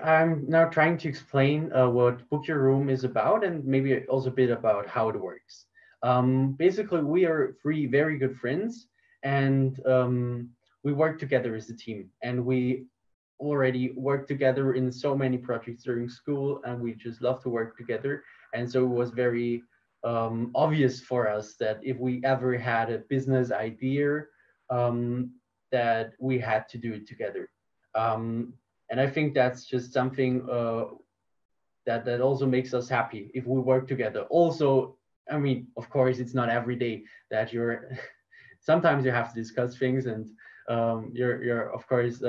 I'm now trying to explain what Book Your Room is about, and maybe also a bit about how it works. Basically, we are three very good friends, and we work together as a team. And we already worked together in so many projects during school, and we just love to work together. And so it was very obvious for us that if we ever had a business idea, um, that we had to do it together. Um, and I think that's just something that also makes us happy if we work together. Also, I mean, of course, it's not every day that you're. Sometimes you have to discuss things, and you're of course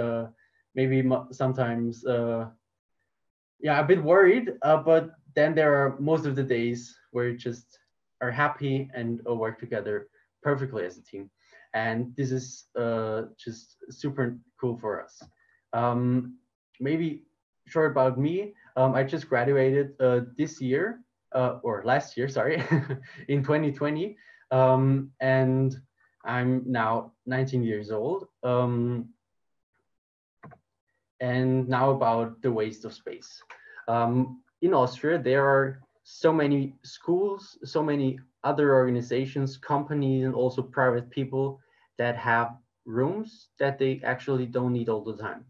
maybe sometimes yeah, a bit worried. But then there are most of the days where you just are happy and work together perfectly as a team, and this is just super cool for us. Um, Maybe short about me. I just graduated this year or last year, sorry, in 2020, and I'm now 19 years old. And now about the waste of space. In Austria, there are so many schools, so many other organizations, companies, and also private people that have rooms that they actually don't need all the time.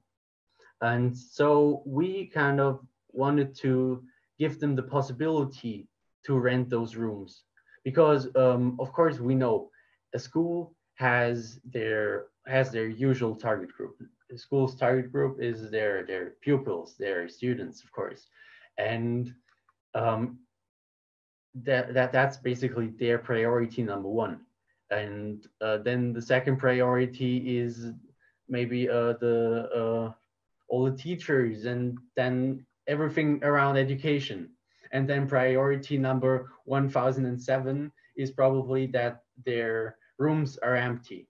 And so we kind of wanted to give them the possibility to rent those rooms because, of course, we know a school has their usual target group. The school's target group is their pupils, their students, of course, and um, that's basically their priority number one. And then the second priority is maybe the all the teachers, and then everything around education. And then priority number 1007 is probably that their rooms are empty.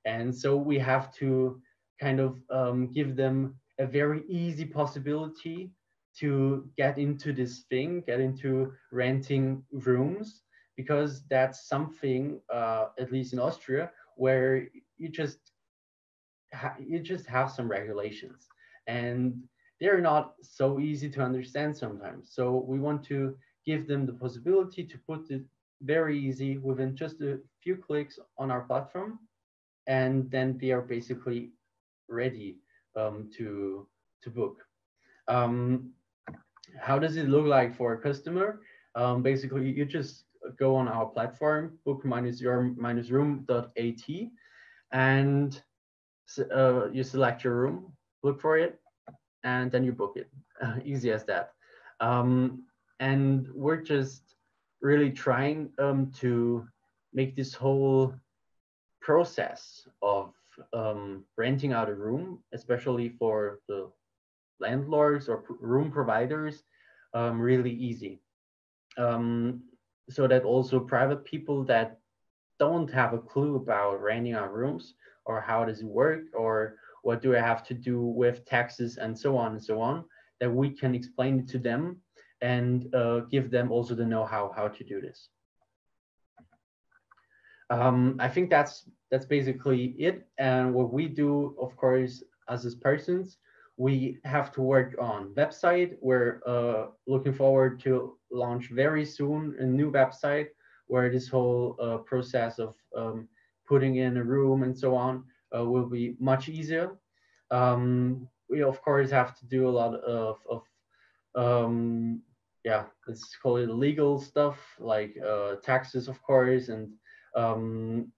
And so we have to kind of give them a very easy possibility to get into this thing, get into renting rooms, because that's something, at least in Austria, where you just you just have some regulations, and they're not so easy to understand sometimes. So we want to give them the possibility to put it very easy within just a few clicks on our platform, and then they are basically ready to book. Um, how does it look like for a customer? Basically, you just go on our platform, book-your-room.at, and you select your room, look for it, and then you book it. Easy as that. And we're just really trying to make this whole process of renting out a room, especially for the landlords or room providers, really easy. Um, so that also private people that don't have a clue about renting out rooms, or how does it work, or what do I have to do with taxes and so on and so on, that we can explain it to them and give them also the know-how how to do this. I think that's basically it. And what we do, of course, as persons, we have to work on website. We're looking forward to launch very soon a new website where this whole process of putting in a room and so on will be much easier. We of course have to do a lot of yeah, let's call it legal stuff like taxes, of course, and um,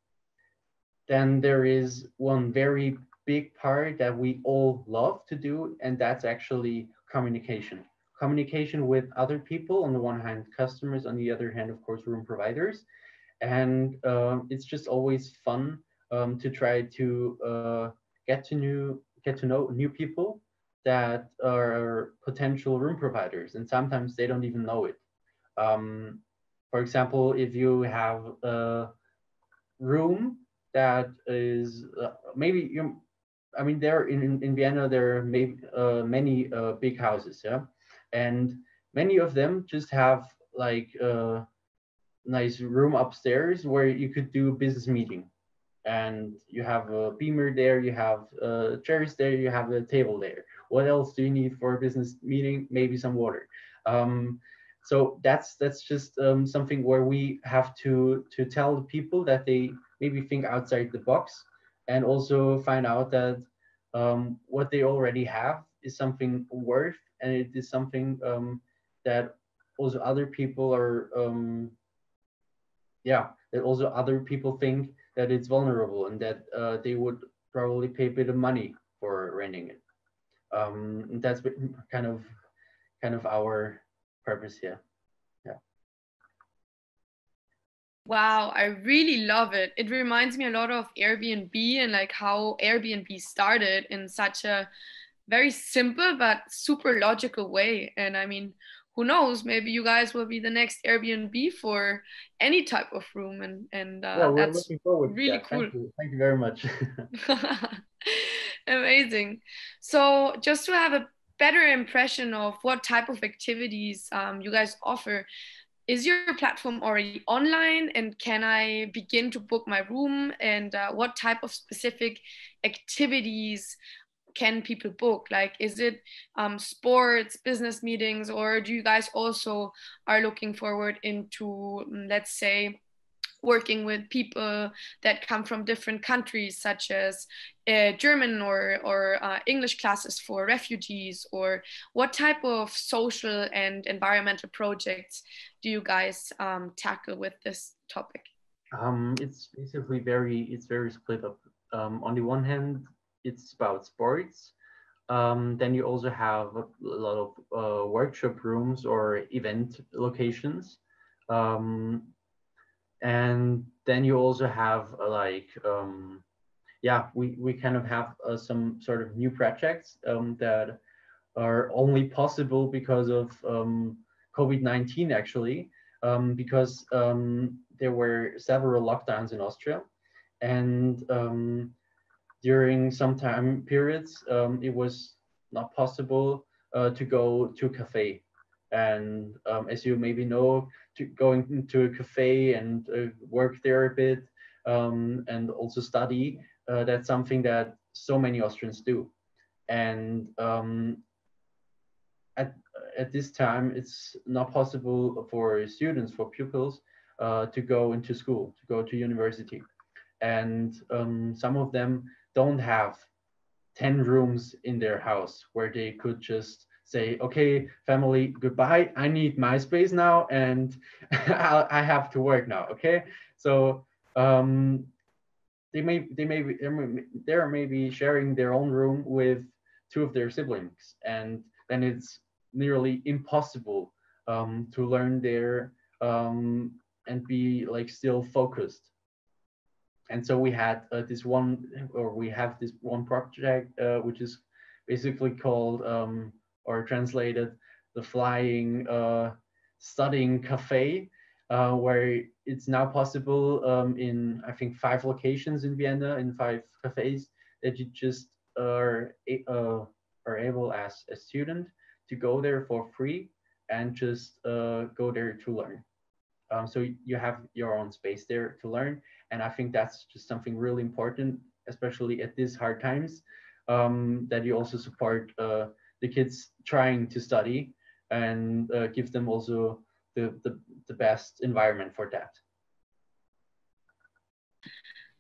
then there is one very big part that we all love to do, and that's actually communication. Communication with other people, on the one hand, customers, on the other hand, of course, room providers. And it's just always fun to try to get to know new people that are potential room providers, and sometimes they don't even know it. Um, for example, if you have a room that is maybe I mean, there in Vienna, there are many big houses, yeah, and many of them just have like a nice room upstairs where you could do a business meeting, and you have a beamer there, you have chairs there, you have a table there. What else do you need for a business meeting? Maybe some water. Um, so that's just something where we have to tell the people that they maybe think outside the box, and also find out that what they already have is something worth, and it is something that also other people are yeah, that also other people think that it's vulnerable, and that they would probably pay a bit of money for renting it. And that's kind of our purpose here. Yeah. Wow, I really love it. It reminds me a lot of Airbnb and like how Airbnb started in such a very simple but super logical way. And I mean, who knows? Maybe you guys will be the next Airbnb for any type of room, and Yeah, we're that's looking forward to really that. cool. Thank you very much. Amazing. So, just to have a better impression of what type of activities you guys offer, is your platform already online, and can I begin to book my room? And what type of specific activities can people book? Like, is it sports, business meetings, or do you guys also are looking forward into, let's say, working with people that come from different countries, such as German or English classes for refugees, or what type of social and environmental projects do you guys tackle with this topic? It's basically it's very split up. On the one hand, it's about sports. Then you also have a lot of workshop rooms or event locations. Um, and then you also have yeah, we kind of have some sort of new projects that are only possible because of COVID-19, actually, because there were several lockdowns in Austria, and during some time periods it was not possible to go to a cafe. And as you maybe know, going into a cafe and work there a bit, and also study, that's something that so many Austrians do. And at, at this time, it's not possible for students, for pupils, to go into school, to go to university. And some of them don't have 10 rooms in their house where they could just say, okay, family, goodbye. I need my space now, and I have to work now. Okay. So they're maybe sharing their own room with two of their siblings, and then it's nearly impossible to learn there and be like still focused. And so we had we have this one project which is basically called or translated the flying studying cafe, where it's now possible in, I think, 5 locations in Vienna, in 5 cafes, that you just are able as a student to go there for free and just go there to learn. So you have your own space there to learn, and I think that's just something really important, especially at these hard times, that you also support the kids trying to study, and give them also the best environment for that.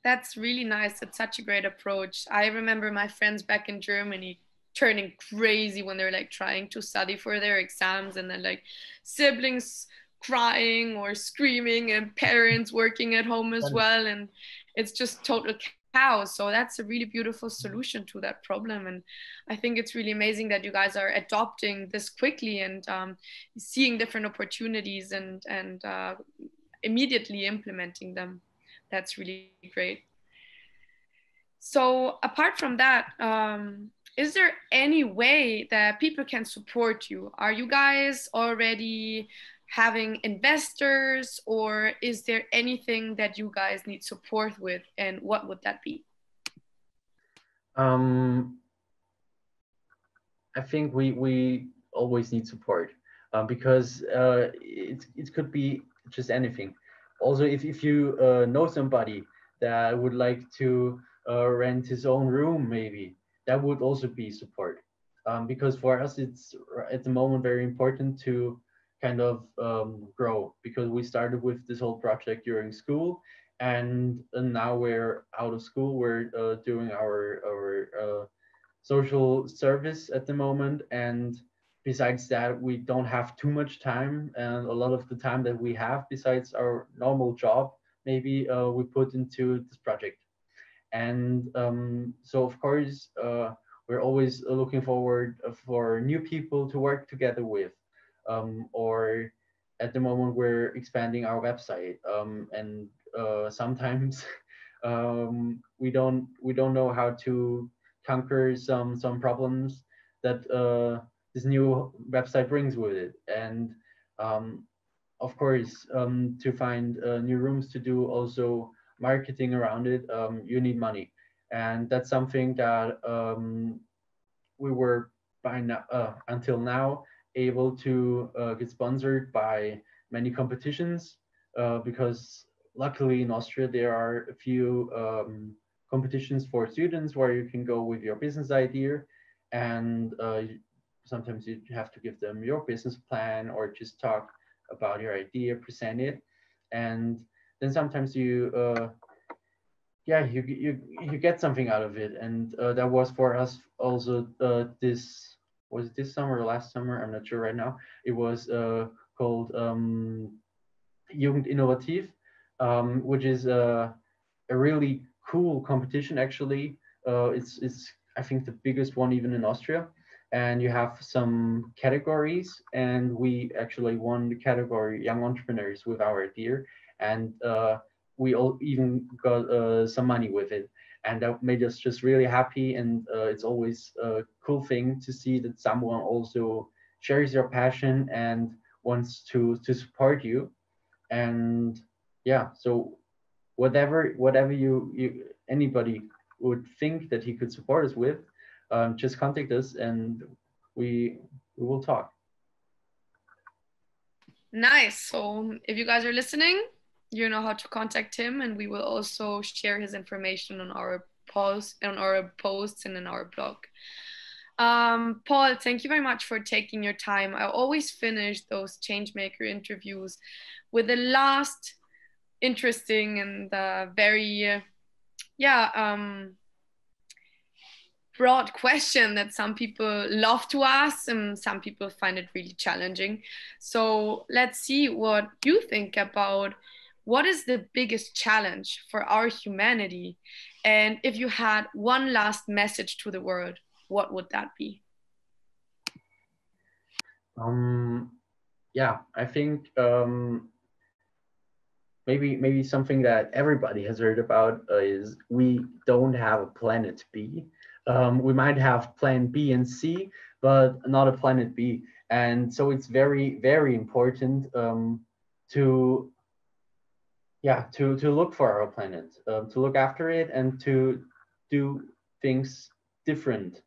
That's really nice. It's such a great approach. I remember my friends back in Germany turning crazy when they're like trying to study for their exams, and then like siblings crying or screaming and parents working at home as well, and it's just total chaos. So that's a really beautiful solution to that problem, and I think it's really amazing that you guys are adopting this quickly and seeing different opportunities and immediately implementing them. That's really great. So, apart from that, is there any way that people can support you? Are you guys already having investors, or is there anything that you guys need support with, and what would that be? Um, I think we always need support, because it could be just anything. Also, if you know somebody that would like to rent his own room, maybe that would also be support. Because for us, it's at the moment very important to kind of grow, because we started with this whole project during school, and now we're out of school. We're doing our social service at the moment, and besides that we don't have too much time, and a lot of the time that we have besides our normal job maybe we put into this project. And so of course we're always looking forward for new people to work together with, or at the moment we're expanding our website, and sometimes we don't know how to conquer some problems that this new website brings with it. And um, of course, to find new rooms to do also marketing around it, you need money, and that's something that we were by now, until now, able to get sponsored by many competitions, because luckily in Austria there are a few competitions for students where you can go with your business idea, and sometimes you have to give them your business plan or just talk about your idea, present it, and then sometimes you get something out of it. And that was for us also, this was it this summer or last summer, I'm not sure right now. It was called Jugend Innovativ, which is a really cool competition actually. It's I think the biggest one even in Austria, and you have some categories, and we actually won the category Young Entrepreneurs with our idea, and we all even got some money with it, and that made us just really happy. And it's always a cool thing to see that someone also shares your passion and wants to support you. And yeah, so whatever you anybody would think that he could support us with, just contact us, and we will talk. Nice. So if you guys are listening, you know how to contact him, and we will also share his information on our posts and in our blog. Paul, thank you very much for taking your time. I always finish those changemaker interviews with the last interesting and very broad question that some people love to ask and some people find it really challenging. So let's see what you think about what is the biggest challenge for our humanity. And if you had one last message to the world, what would that be? Yeah, I think maybe something that everybody has heard about is we don't have a planet B. We might have plan B and C, but not a planet B. And so it's very important to to look for our planet, to look after it, and to do things different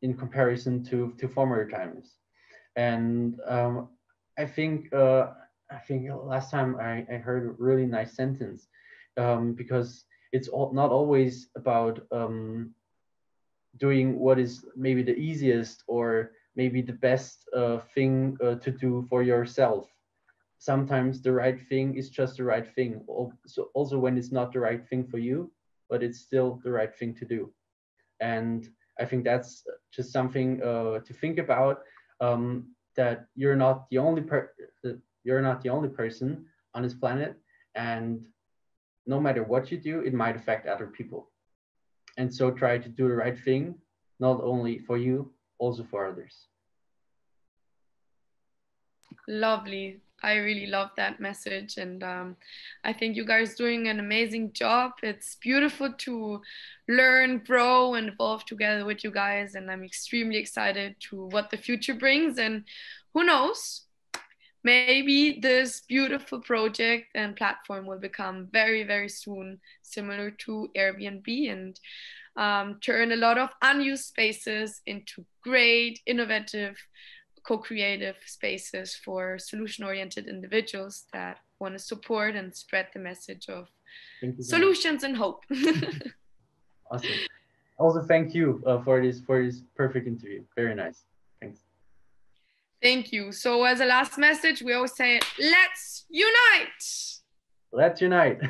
in comparison to former times. And I think I think last time I heard a really nice sentence, because it's not always about doing what is maybe the easiest or maybe the best thing to do for yourself. Sometimes the right thing is just the right thing. Also when it's not the right thing for you, but it's still the right thing to do. And I think that's just something to think about. That you're not the only person on this planet, and no matter what you do, it might affect other people. And so try to do the right thing, not only for you, also for others. Lovely. I really love that message. And I think you guys doing an amazing job. It's beautiful to learn, grow, and evolve together with you guys. And I'm extremely excited to what the future brings. And who knows, maybe this beautiful project and platform will become very, very soon similar to Airbnb. And turn a lot of unused spaces into great, innovative, co-creative spaces for solution-oriented individuals that want to support and spread the message of solutions and hope. Awesome. Also, thank you for this perfect interview. Very nice. Thanks. Thank you. So as a last message, we always say, let's unite. Let's unite.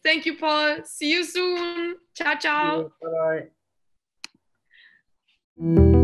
Thank you, Paul. See you soon. Ciao, ciao. Bye-bye.